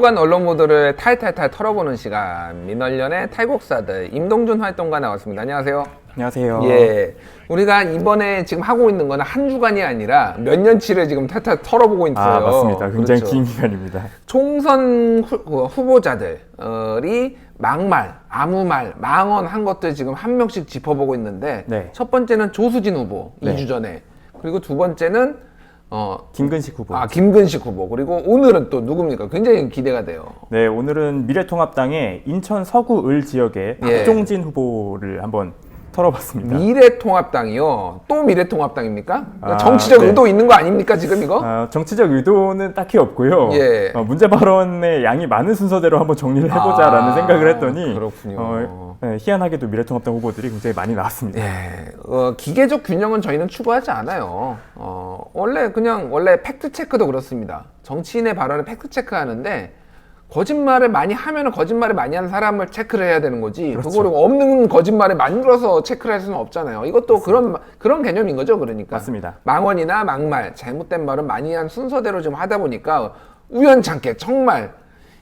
주간 언론 보도를 탈탈탈 털어보는 시간, 민원련의 탈곡사들 임동준 활동가 나왔습니다. 안녕하세요. 안녕하세요. 예, 우리가 이번에 지금 하고 있는 거는 한 주간이 아니라 몇 년치를 지금 탈탈 털어보고 있어요. 아, 맞습니다. 굉장히 그렇죠. 긴 기간입니다. 총선 후보자들이 막말, 아무 말, 망언한 것들 지금 한 명씩 짚어보고 있는데 네. 첫 번째는 조수진 후보, 네. 2주 전에. 그리고 두 번째는 김근식 후보. 김근식 후보. 그리고 오늘은 또 누굽니까? 굉장히 기대가 돼요. 네, 오늘은 미래통합당의 인천 서구 을 지역의 예. 박종진 후보를 한번 털어봤습니다. 미래통합당이요? 또 미래통합당입니까? 아, 정치적 네. 의도 있는 거 아닙니까, 지금 이거? 정치적 의도는 딱히 없고요. 예. 문제 발언의 양이 많은 순서대로 한번 정리를 해보자라는 생각을 했더니 그렇군요. 네, 희한하게도 미래통합당 후보들이 굉장히 많이 나왔습니다. 예, 기계적 균형은 저희는 추구하지 않아요. 원래 팩트 체크도 그렇습니다. 정치인의 발언을 팩트 체크하는데 거짓말을 많이 하면은 거짓말을 많이 하는 사람을 체크를 해야 되는 거지. 그렇죠. 그거를 없는 거짓말을 만들어서 체크를 할 수는 없잖아요. 이것도 그런 개념인 거죠, 그러니까. 맞습니다. 망언이나 막말, 잘못된 말은 많이 한 순서대로 좀 하다 보니까 우연찮게 정말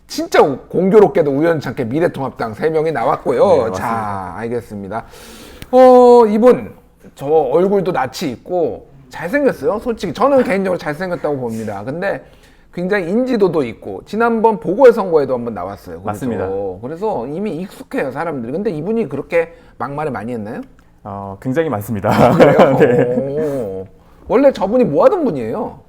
진짜 공교롭게도 우연찮게 미래통합당 3명이 나왔고요. 네, 맞습니다. 자, 알겠습니다. 이분 저 얼굴도 낯이 있고 잘생겼어요. 솔직히 저는 개인적으로 잘생겼다고 봅니다. 근데 굉장히 인지도도 있고 지난번 보궐선거에도 한번 나왔어요. 그렇죠? 맞습니다. 그래서 이미 익숙해요, 사람들이. 근데 이분이 그렇게 막말을 많이 했나요? 굉장히 많습니다. 그래요? 네. 원래 저분이 뭐 하던 분이에요?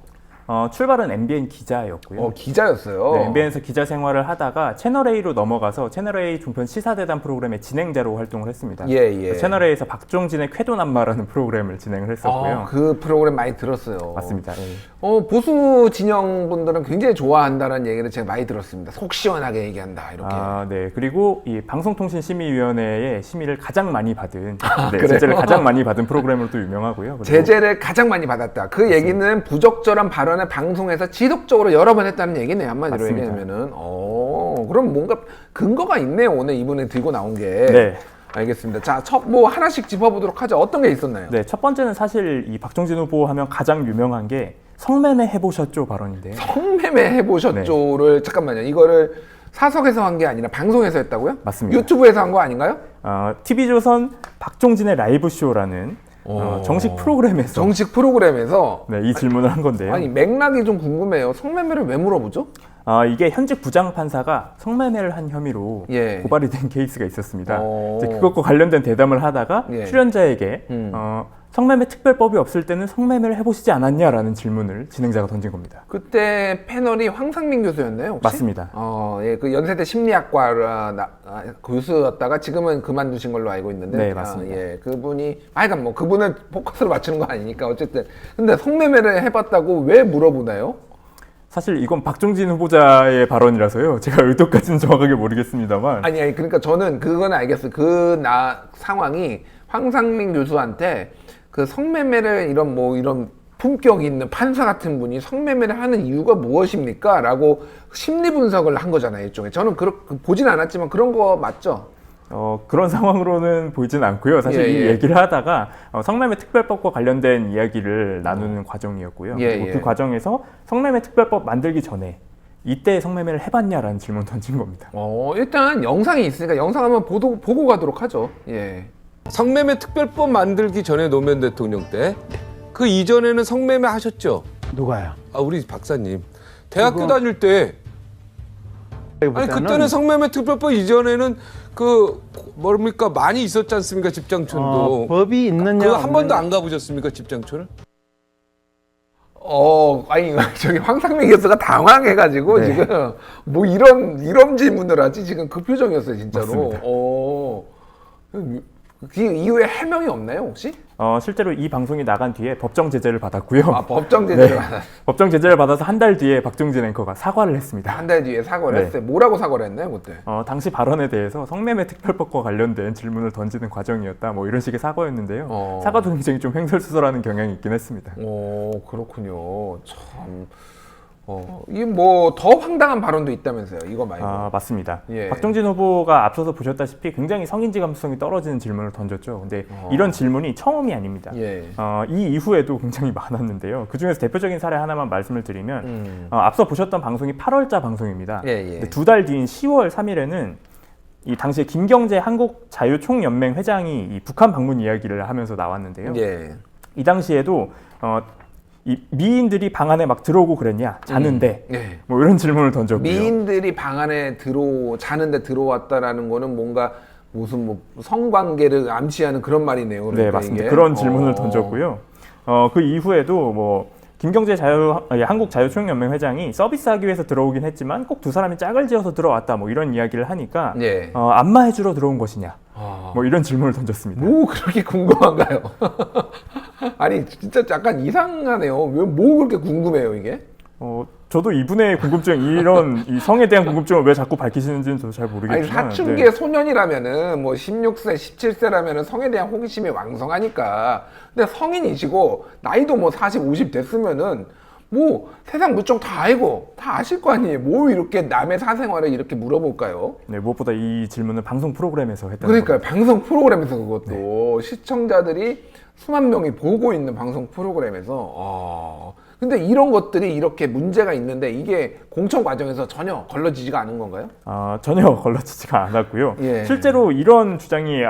출발은 MBN 기자였고요. 기자였어요. 네, MBN에서 기자 생활을 하다가 채널A로 넘어가서 채널A 종편 시사대담 프로그램의 진행자로 활동을 했습니다. 예. 채널A에서 박종진의 쾌도남마라는 프로그램을 진행을 했었고요. 그 프로그램 많이 들었어요. 맞습니다. 예. 보수 진영 분들은 굉장히 좋아한다는 얘기를 제가 많이 들었습니다. 속 시원하게 얘기한다, 이렇게. 네. 그리고 이 방송통신심의위원회의 심의를 가장 많이 받은, 그래요? 제재를 가장 많이 받은 프로그램으로 또 유명하고요. 그리고 제재를 가장 많이 받았다. 그 얘기는 부적절한 발언을 방송에서 지속적으로 여러 번 했다는 얘기네요. 한마디로 맞습니다. 얘기하면은. 그럼 뭔가 근거가 있네요. 오늘 이분이 들고 나온 게. 네. 알겠습니다. 자, 하나씩 짚어보도록 하죠. 어떤 게 있었나요? 네, 첫 번째는 사실 이 박종진 후보 하면 가장 유명한 게 성매매 해보셨죠 발언인데요. 성매매 해보셨죠를 잠깐만요. 이거를 사석에서 한 게 아니라 방송에서 했다고요? 맞습니다. 유튜브에서 한 거 아닌가요? TV조선 박종진의 라이브 쇼라는 정식 프로그램에서 네, 이 질문을 한 건데요. 아니, 맥락이 좀 궁금해요. 성매매를 왜 물어보죠? 이게 현직 부장판사가 성매매를 한 혐의로 예. 고발이 된 케이스가 있었습니다. 이제 그것과 관련된 대담을 하다가 예. 출연자에게 성매매 특별법이 없을 때는 성매매를 해보시지 않았냐라는 질문을 진행자가 던진 겁니다. 그때 패널이 황상민 교수였나요, 혹시? 맞습니다. 예, 그 연세대 심리학과 교수였다가 지금은 그만두신 걸로 알고 있는데. 네, 맞습니다. 예, 그분이, 하여간 뭐 그분을 포커스로 맞추는 거 아니니까 어쨌든. 근데 성매매를 해봤다고 왜 물어보나요? 사실 이건 박종진 후보자의 발언이라서요. 제가 의도까지는 정확하게 모르겠습니다만. 아니, 그러니까 저는 그건 알겠어요. 상황이 황상민 교수한테 그 성매매를 이런 품격 있는 판사 같은 분이 성매매를 하는 이유가 무엇입니까? 라고 심리 분석을 한 거잖아요, 일종의. 저는 보진 않았지만 그런 거 맞죠? 그런 상황으로는 보이진 않고요. 사실 이 얘기를 하다가 성매매 특별법과 관련된 이야기를 나누는 과정이었고요. 그리고 그 과정에서 성매매 특별법 만들기 전에 이때 성매매를 해봤냐라는 질문 던진 겁니다. 일단 영상이 있으니까 영상 한번 보고 가도록 하죠. 예. 성매매 특별법 만들기 전에 노무현 대통령 때 그 이전에는 성매매 하셨죠? 누가요? 우리 박사님. 대학교 다닐 때 아니 그때는 성매매 특별법 이전에는 많이 있었지 않습니까? 집장촌도. 법이 있느냐? 그거 한 번도 안 가보셨습니까? 집장촌을? 아니, 저기 황상민 교수가 당황해가지고 네. 지금 뭐 이런 질문을 하지? 지금 그 표정이었어요, 진짜로. 맞습니다. 그 이후에 해명이 없나요, 혹시? 실제로 이 방송이 나간 뒤에 법정 제재를 받았고요. 법정 제재를 받았어요. 법정 제재를 받아서 한 달 뒤에 박종진 앵커가 사과를 했습니다. 한 달 뒤에 사과를 네. 했어요. 뭐라고 사과를 했나요, 그때? 당시 발언에 대해서 성매매 특별법과 관련된 질문을 던지는 과정이었다. 뭐 이런 식의 사과였는데요. 사과도 굉장히 좀 횡설수설하는 경향이 있긴 했습니다. 그렇군요. 참. 이게 뭐 더 황당한 발언도 있다면서요, 이거 말고. 맞습니다. 예. 박종진 후보가 앞서서 보셨다시피 굉장히 성인지 감수성이 떨어지는 질문을 던졌죠. 근데 이런 질문이 처음이 아닙니다. 예. 이 이후에도 굉장히 많았는데요. 그 중에서 대표적인 사례 하나만 말씀을 드리면 앞서 보셨던 방송이 8월자 방송입니다. 예. 2달 뒤인 10월 3일에는 이 당시에 김경재 한국자유총연맹 회장이 이 북한 방문 이야기를 하면서 나왔는데요. 예. 이 당시에도 이 미인들이 방 안에 막 들어오고 그랬냐? 자는데. 예. 뭐 이런 질문을 던졌고요. 미인들이 방 안에 자는데 들어왔다라는 거는 뭔가 무슨 뭐 성관계를 암시하는 그런 말이네요. 그러니까 네, 맞습니다. 이게. 그런 질문을 던졌고요. 그 이후에도 뭐 김경재 한국자유총연맹 회장이 서비스하기 위해서 들어오긴 했지만 꼭 두 사람이 짝을 지어서 들어왔다 뭐 이런 이야기를 하니까 예. 안마해주러 들어온 것이냐? 뭐 이런 질문을 던졌습니다. 뭐 그렇게 궁금한가요? 아니 진짜 약간 이상하네요. 왜 뭐 그렇게 궁금해요 이게? 저도 이분의 궁금증, 이런 이 성에 대한 궁금증을 왜 자꾸 밝히시는지는 저도 잘 모르겠지만. 아니 사춘기의 소년이라면은 뭐 16세, 17세라면은 성에 대한 호기심이 왕성하니까. 근데 성인이시고 나이도 뭐 40, 50 됐으면은 뭐 세상 물정 다 알고 다 아실 거 아니에요. 뭐 이렇게 남의 사생활을 이렇게 물어볼까요? 네, 무엇보다 이 질문을 방송 프로그램에서 했다는 그러니까요. 겁니다. 방송 프로그램에서 그것도 시청자들이 수만 명이 보고 있는 방송 프로그램에서 근데 이런 것들이 이렇게 문제가 있는데 이게 공천 과정에서 전혀 걸러지지가 않은 건가요? 전혀 걸러지지가 않았고요. 예. 실제로 이런 주장이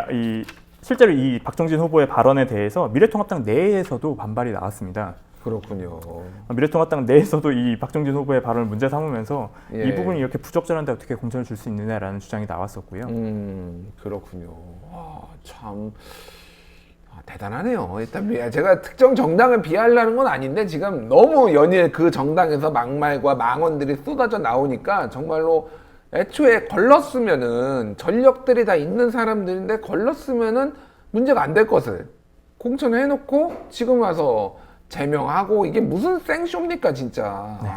실제로 이 박종진 후보의 발언에 대해서 미래통합당 내에서도 반발이 나왔습니다. 그렇군요. 미래통합당 내에서도 이 박종진 후보의 발언을 문제 삼으면서 예. 이 부분이 이렇게 부적절한데 어떻게 공천을 줄 수 있느냐라는 주장이 나왔었고요. 그렇군요. 참 대단하네요. 일단 제가 특정 정당을 비하하려는 건 아닌데 지금 너무 연일 그 정당에서 막말과 망언들이 쏟아져 나오니까 정말로 애초에 걸렀으면은 전력들이 다 있는 사람들인데 걸렀으면은 문제가 안 될 것을 공천을 해놓고 지금 와서 제명하고 이게 무슨 생쇼입니까 진짜. 네.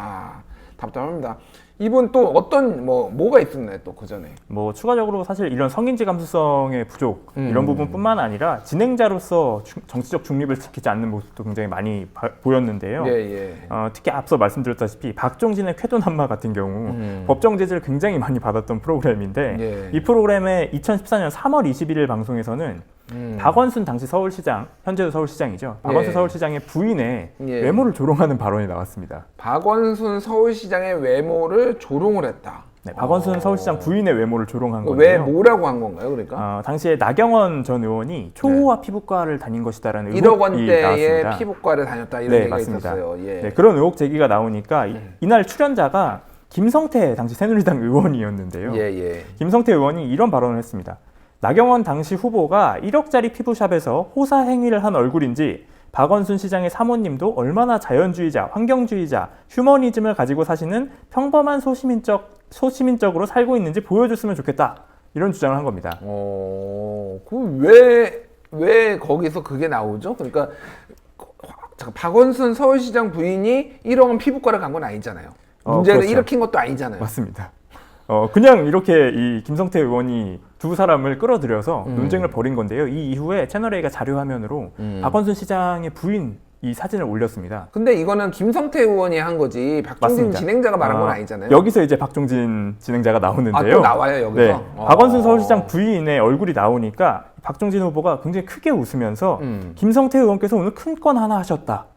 답답합니다. 이분 또 어떤 뭐가 있었나요 또 그 전에? 뭐 추가적으로 사실 이런 성인지 감수성의 부족 이런 부분뿐만 아니라 진행자로서 정치적 중립을 지키지 않는 모습도 굉장히 많이 보였는데요. 예. 특히 앞서 말씀드렸다시피 박종진의 쾌도난마 같은 경우 법정 제재를 굉장히 많이 받았던 프로그램인데 예. 이 프로그램의 2014년 3월 21일 방송에서는 박원순 당시 서울시장, 현재도 서울시장이죠. 박원순 예. 서울시장의 부인의 예. 외모를 조롱하는 발언이 나왔습니다. 박원순 서울시장의 외모를 조롱을 했다. 네, 박원순 서울시장 부인의 외모를 조롱한 왜 건데요. 뭐라고 한 건가요, 그러니까? 당시에 나경원 전 의원이 초호화 피부과를 다닌 것이다라는 1억 의혹이 원대의 나왔습니다. 피부과를 다녔다 이런 네, 얘기가 맞습니다. 있었어요. 예. 네, 그런 의혹 제기가 나오니까 이날 출연자가 김성태 당시 새누리당 의원이었는데요. 예. 김성태 의원이 이런 발언을 했습니다. 나경원 당시 후보가 1억짜리 피부샵에서 호사 행위를 한 얼굴인지 박원순 시장의 사모님도 얼마나 자연주의자, 환경주의자, 휴머니즘을 가지고 사시는 평범한 소시민적으로 살고 있는지 보여줬으면 좋겠다. 이런 주장을 한 겁니다. 왜 거기서 그게 나오죠? 그러니까 박원순 서울시장 부인이 1억 원 피부과를 간 건 아니잖아요. 문제를 그렇죠. 일으킨 것도 아니잖아요. 맞습니다. 그냥 이렇게 이 김성태 의원이 두 사람을 끌어들여서 논쟁을 벌인 건데요. 이 이후에 채널A가 자료 화면으로 박원순 시장의 부인 이 사진을 올렸습니다. 근데 이거는 김성태 의원이 한 거지 박종진 맞습니다. 진행자가 말한 건 아니잖아요. 여기서 이제 박종진 진행자가 나오는데요. 또 나와요 여기서? 네. 박원순 서울시장 부인의 얼굴이 나오니까 박종진 후보가 굉장히 크게 웃으면서 김성태 의원께서 오늘 큰 건 하나 하셨다.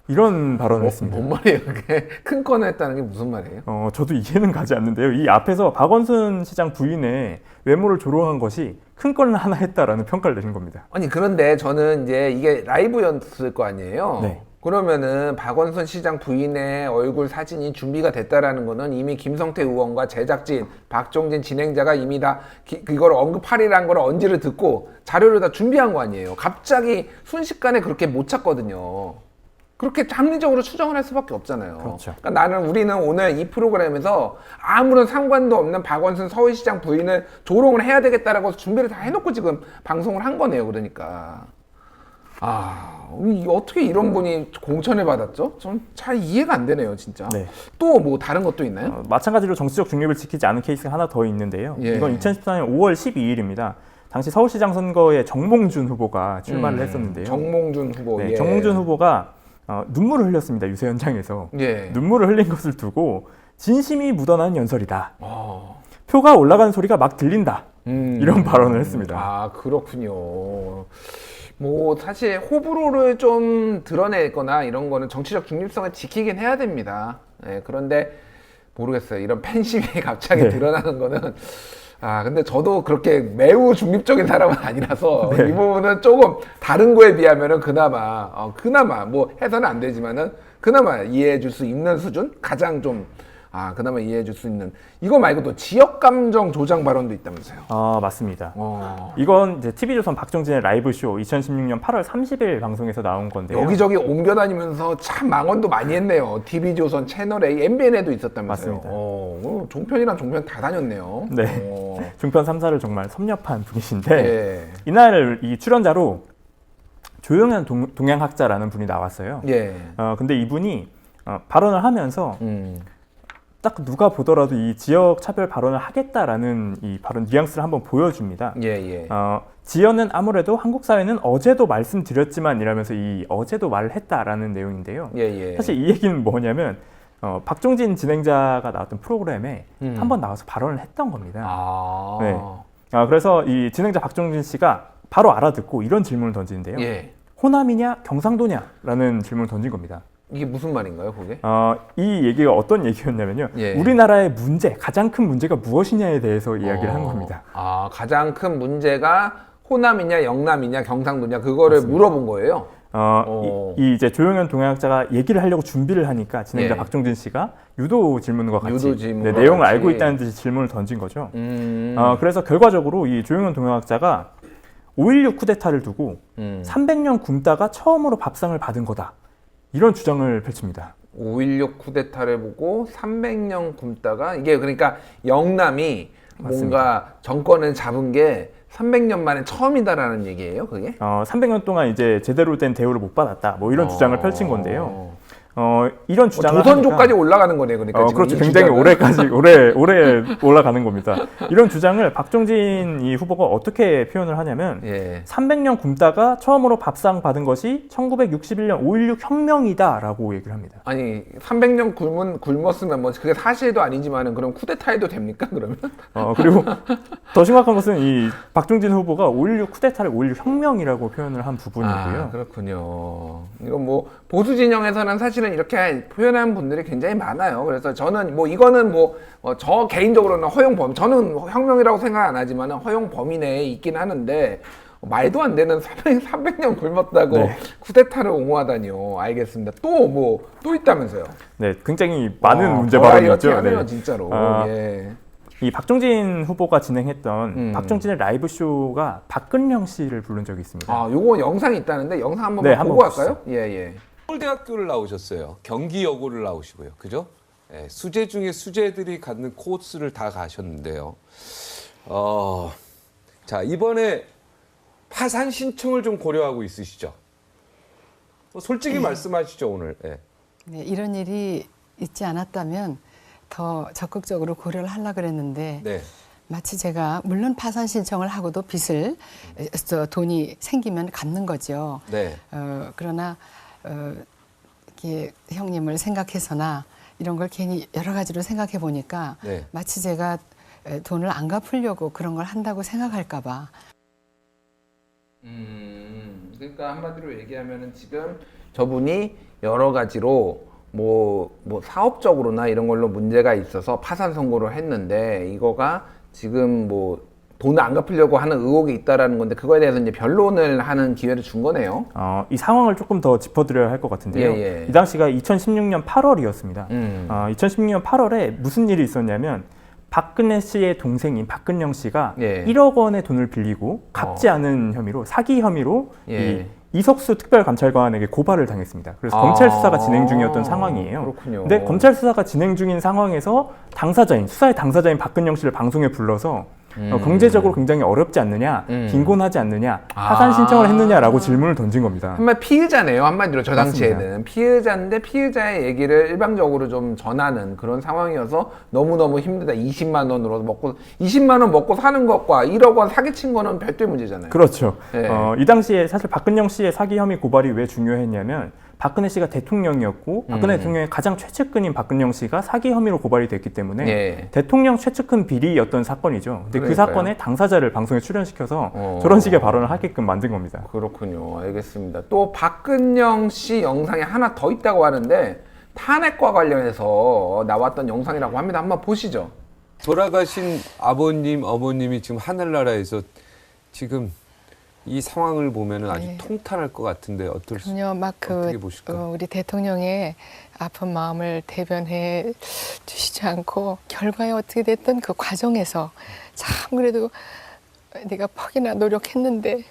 이런 발언을 했습니다. 뭔 말이에요 그게? 큰 건을 했다는 게 무슨 말이에요? 저도 이해는 가지 않는데요. 이 앞에서 박원순 시장 부인의 외모를 조롱한 것이 큰 건을 하나 했다라는 평가를 내린 겁니다. 아니 그런데 저는 이제 이게 라이브였을 거 아니에요? 네. 그러면은 박원순 시장 부인의 얼굴 사진이 준비가 됐다라는 거는 이미 김성태 의원과 제작진, 박종진 진행자가 이미 다 이걸 언급하리라는 걸 언지를 듣고 자료를 다 준비한 거 아니에요? 갑자기 순식간에 그렇게 못 찾거든요. 그렇게 합리적으로 추정을 할 수밖에 없잖아요. 그렇죠. 그러니까 우리는 오늘 이 프로그램에서 아무런 상관도 없는 박원순 서울시장 부인을 조롱을 해야 되겠다라고 준비를 다 해놓고 지금 방송을 한 거네요. 그러니까 어떻게 이런 분이 공천을 받았죠? 좀 잘 이해가 안 되네요, 진짜. 네. 또 뭐 다른 것도 있나요? 마찬가지로 정치적 중립을 지키지 않은 케이스가 하나 더 있는데요. 예. 이건 2014년 5월 12일입니다. 당시 서울시장 선거에 정몽준 후보가 출마를 했었는데요. 정몽준 후보. 네, 예. 정몽준 후보가 눈물을 흘렸습니다. 유세 현장에서. 예. 눈물을 흘린 것을 두고 진심이 묻어나는 연설이다. 표가 올라가는 소리가 막 들린다. 이런 발언을 했습니다. 아, 그렇군요. 뭐 사실 호불호를 좀 드러내거나 이런 거는 정치적 중립성을 지키긴 해야 됩니다. 예, 그런데 모르겠어요. 이런 팬심이 갑자기 네. 드러나는 거는 근데 저도 그렇게 매우 중립적인 사람은 아니라서 네. 이 부분은 조금 다른 거에 비하면은 그나마 뭐 해서는 안 되지만은 그나마 이해해 줄 수 있는 수준? 가장 좀 그나마 이해해 줄 수 있는. 이거 말고 또 지역 감정 조장 발언도 있다면서요? 맞습니다. 이건 이제 TV조선 박정진의 라이브쇼 2016년 8월 30일 방송에서 나온 건데요. 여기저기 옮겨 다니면서 참 망언도 많이 했네요. TV조선 채널A, MBN에도 있었다면서요. 맞습니다. 종편이랑 종편 다 다녔네요. 네. 종편 3사를 정말 섭렵한 분이신데 예. 이날 이 출연자로 조용현 동양학자라는 분이 나왔어요. 예. 근데 이분이 발언을 하면서 딱 누가 보더라도 이 지역 차별 발언을 하겠다라는 이 발언 뉘앙스를 한번 보여줍니다. 예. 지연은 아무래도 한국 사회는 어제도 말씀드렸지만 이라면서 이 어제도 말을 했다라는 내용인데요. 예. 사실 이 얘기는 뭐냐면 박종진 진행자가 나왔던 프로그램에 한번 나와서 발언을 했던 겁니다. 네. 그래서 이 진행자 박종진 씨가 바로 알아듣고 이런 질문을 던지는데요. 예. 호남이냐 경상도냐라는 질문을 던진 겁니다. 이게 무슨 말인가요, 그게? 이 얘기가 어떤 얘기였냐면요. 예. 우리나라의 문제, 가장 큰 문제가 무엇이냐에 대해서 이야기를 한 겁니다. 가장 큰 문제가 호남이냐, 영남이냐, 경상도냐 그거를 맞습니다. 물어본 거예요. 이제 조용현 동양학자가 얘기를 하려고 준비를 하니까 진행자 예. 박종진 씨가 유도 질문과 같이 유도 질문과 내용을 같이. 알고 있다는 듯이 질문을 던진 거죠. 그래서 결과적으로 이 조용현 동양학자가 5.16 쿠데타를 두고 300년 굶다가 처음으로 밥상을 받은 거다. 이런 주장을 펼칩니다. 5.16 쿠데타를 보고 300년 굶다가 이게 그러니까 영남이 맞습니다. 뭔가 정권을 잡은 게 300년 만에 처음이다라는 얘기예요, 그게? 300년 동안 이제 제대로 된 대우를 못 받았다. 뭐 이런 주장을 펼친 건데요. 이런 주장을 조선조까지 올라가는 거네, 그러니까. 지금 그렇죠. 이 굉장히 주장은. 오래 올라가는 겁니다. 이런 주장을 박종진 이 후보가 어떻게 표현을 하냐면 300년 굶다가 처음으로 밥상 받은 것이 1961년 5.16 혁명이다라고 얘기를 합니다. 아니 300년 굶었으면 뭐 그게 사실도 아니지만은 그럼 쿠데타해도 됩니까, 그러면? 그리고 더 심각한 것은 이 박종진 후보가 5.16 쿠데타를 5.16 혁명이라고 표현을 한 부분이고요. 그렇군요. 이건 뭐 보수 진영에서는 사실은 이렇게 표현하는 분들이 굉장히 많아요. 그래서 저는 뭐 이거는 저 개인적으로는 허용 범위, 저는 혁명이라고 생각 안 하지만 허용 범위 내에 있긴 하는데 말도 안 되는 300년 굶었다고 네. 쿠데타를 옹호하다니요. 알겠습니다. 또 있다면서요? 네, 굉장히 많은 문제 발언이었죠. 하네요, 진짜로. 예. 이 박종진 후보가 진행했던 박종진의 라이브 쇼가 박근령 씨를 부른 적이 있습니다. 요거 영상이 있다는데 영상 한번 네, 보고 한번 갈까요? 예. 서울대학교를 나오셨어요. 경기여고를 나오시고요. 그죠? 수재 중에 수재들이 갖는 코스를 다 가셨는데요. 자, 이번에 파산 신청을 좀 고려하고 있으시죠? 솔직히 말씀하시죠, 오늘. 네, 이런 일이 있지 않았다면 더 적극적으로 고려를 하려고 그랬는데 네. 마치 제가 물론 파산 신청을 하고도 빚을 돈이 생기면 갚는 거죠. 네. 그러나 이렇게 형님을 생각해서나 이런 걸 괜히 여러 가지로 생각해 보니까 네. 마치 제가 돈을 안 갚으려고 그런 걸 한다고 생각할까 봐. 그러니까 한마디로 얘기하면은 지금 저분이 여러 가지로 뭐 사업적으로나 이런 걸로 문제가 있어서 파산 선고를 했는데 이거가 지금 뭐 돈을 안 갚으려고 하는 의혹이 있다라는 건데 그거에 대해서 이제 변론을 하는 기회를 준 거네요. 이 상황을 조금 더 짚어드려야 할 것 같은데요. 예. 이 당시가 2016년 8월이었습니다. 2016년 8월에 무슨 일이 있었냐면 박근혜 씨의 동생인 박근영 씨가 1억 원의 돈을 빌리고 갚지 않은 혐의로 사기 혐의로 이 이석수 특별감찰관에게 고발을 당했습니다. 그래서 검찰 수사가 진행 중이었던 상황이에요. 그렇군요. 근데 검찰 수사가 진행 중인 상황에서 수사의 당사자인 박근영 씨를 방송에 불러서 경제적으로 굉장히 어렵지 않느냐, 빈곤하지 않느냐, 파산 신청을 했느냐라고 질문을 던진 겁니다. 한마디 피해자네요. 한마디로 저 당시에는 맞습니다. 피해자인데 피해자의 얘기를 일방적으로 좀 전하는 그런 상황이어서 너무너무 힘들다. 20만 원으로 먹고 20만 원 먹고 사는 것과 1억 원 사기친 거는 별도의 문제잖아요. 그렇죠. 예. 이 당시에 사실 박근영 씨의 사기 혐의 고발이 왜 중요했냐면 박근혜 씨가 대통령이었고 박근혜 대통령의 가장 최측근인 박근영 씨가 사기 혐의로 고발이 됐기 때문에 예. 대통령 최측근 비리였던 사건이죠. 근데 그 그러니까요. 사건의 당사자를 방송에 출연시켜서 저런 식의 발언을 하게끔 만든 겁니다. 그렇군요. 알겠습니다. 또 박근영 씨 영상이 하나 더 있다고 하는데 탄핵과 관련해서 나왔던 영상이라고 합니다. 한번 보시죠. 돌아가신 아버님, 어머님이 지금 하늘나라에서 지금 이 상황을 보면은 아주 네. 통탄할 것 같은데 그럼요. 막 어떻게 보실까요? 우리 대통령의 아픈 마음을 대변해 주시지 않고 결과에 어떻게 됐던 그 과정에서 참 그래도 내가 퍽이나 노력했는데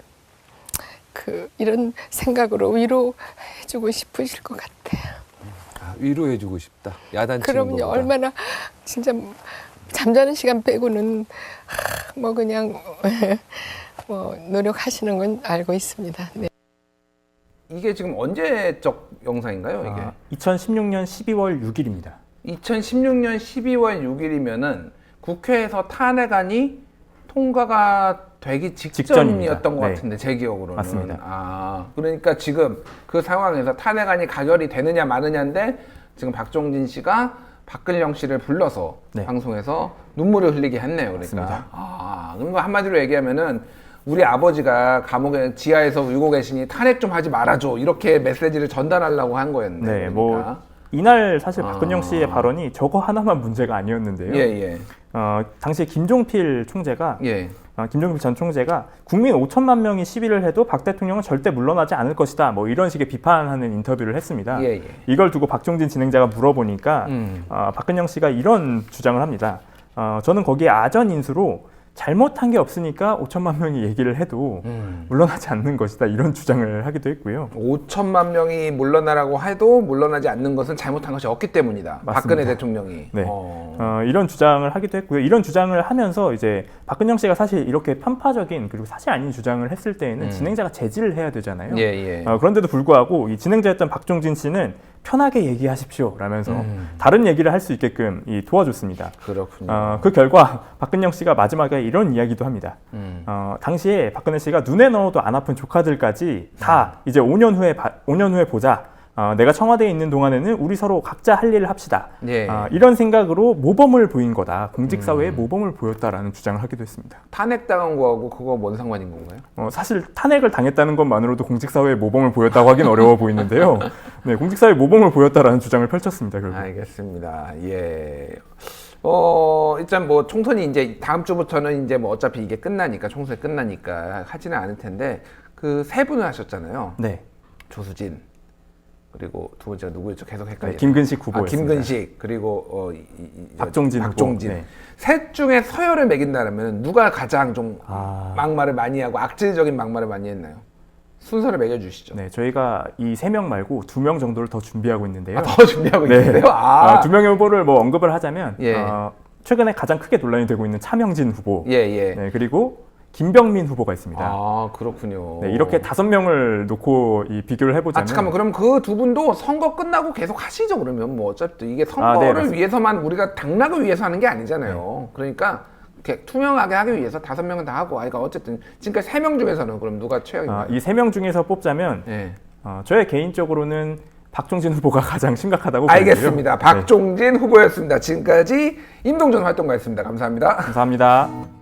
이런 생각으로 위로해주고 싶으실 것 같아요. 위로해주고 싶다. 야단치는 그럼요. 것보다. 얼마나 진짜 잠자는 시간 빼고는 뭐 그냥 뭐 노력하시는 건 알고 있습니다. 네. 이게 지금 언제적 영상인가요? 이게 2016년 12월 6일입니다. 2016년 12월 6일이면은 국회에서 탄핵안이 통과가 되기 직전이었던 것 네. 같은데 제 기억으로는. 맞습니다. 그러니까 지금 그 상황에서 탄핵안이 가결이 되느냐 마느냐인데 지금 박종진 씨가 박근영 씨를 불러서 네. 방송에서 눈물을 흘리게 했네요. 그러니까. 맞습니다. 그러니까 한마디로 얘기하면은 우리 아버지가 감옥에 지하에서 울고 계시니 탄핵 좀 하지 말아줘 이렇게 메시지를 전달하려고 한 거였네. 네, 그러니까. 뭐 이날 사실 박근영 씨의 발언이 저거 하나만 문제가 아니었는데요. 예. 당시에 김종필 총재가 예. 김종필 전 총재가 국민 5천만 명이 시위를 해도 박 대통령은 절대 물러나지 않을 것이다. 뭐 이런 식의 비판하는 인터뷰를 했습니다. 예. 이걸 두고 박종진 진행자가 물어보니까 박근영 씨가 이런 주장을 합니다. 저는 거기에 아전 인수로 잘못한 게 없으니까 5천만 명이 얘기를 해도 물러나지 않는 것이다. 이런 주장을 하기도 했고요. 5천만 명이 물러나라고 해도 물러나지 않는 것은 잘못한 것이 없기 때문이다. 맞습니다. 박근혜 대통령이. 네. 이런 주장을 하기도 했고요. 이런 주장을 하면서 이제 박근영 씨가 사실 이렇게 편파적인 그리고 사실 아닌 주장을 했을 때에는 진행자가 제지를 해야 되잖아요. 예. 그런데도 불구하고 이 진행자였던 박종진 씨는 편하게 얘기하십시오 라면서 다른 얘기를 할 수 있게끔 도와줬습니다. 그렇군요. 그 결과 박근영 씨가 마지막에 이런 이야기도 합니다. 당시에 박근혜 씨가 눈에 넣어도 안 아픈 조카들까지 다 이제 5년 후에 보자. 내가 청와대에 있는 동안에는 우리 서로 각자 할 일을 합시다. 예. 이런 생각으로 모범을 보인 거다. 공직사회에 모범을 보였다라는 주장을 하기도 했습니다. 탄핵당한 거하고 그거 뭔 상관인 건가요? 사실 탄핵을 당했다는 것만으로도 공직사회에 모범을 보였다고 하긴 어려워 보이는데요. 네, 공직사회에 모범을 보였다라는 주장을 펼쳤습니다. 결국. 알겠습니다. 예. 일단 뭐 총선이 이제 다음 주부터는 이제 뭐 어차피 이게 끝나니까 총선이 끝나니까 하지는 않을 텐데 그 세 분을 하셨잖아요. 네. 조수진 그리고 두 번째가 누구였죠? 계속 헷갈려요. 김근식 후보였습니다. 김근식 그리고 박종진. 네. 셋 중에 서열을 매긴다면 누가 가장 좀 막말을 많이 하고 악질적인 막말을 많이 했나요? 순서를 매겨주시죠. 네, 저희가 이 3명 말고 2명 정도를 더 준비하고 있는데요. 더 준비하고 네. 있는데요? 2명의 후보를 뭐 언급을 하자면 예. 최근에 가장 크게 논란이 되고 있는 차명진 후보, 예. 네, 그리고 김병민 후보가 있습니다. 그렇군요. 네, 이렇게 5명을 놓고 비교를 해보자면 잠깐만 그럼 그 두 분도 선거 끝나고 계속 하시죠 그러면 뭐 어차피 이게 선거를 네, 위해서만 우리가 당락을 위해서 하는 게 아니잖아요. 그러니까 이렇게 투명하게 하기 위해서 5명은 다 하고 그러니까 어쨌든 지금까지 3명 중에서는 그럼 누가 최악인가요? 이 3명 중에서 뽑자면 네. 저의 개인적으로는 박종진 후보가 가장 심각하다고 보는데요. 알겠습니다. 박종진 후보였습니다. 지금까지 임동준 활동가였습니다. 감사합니다. 감사합니다.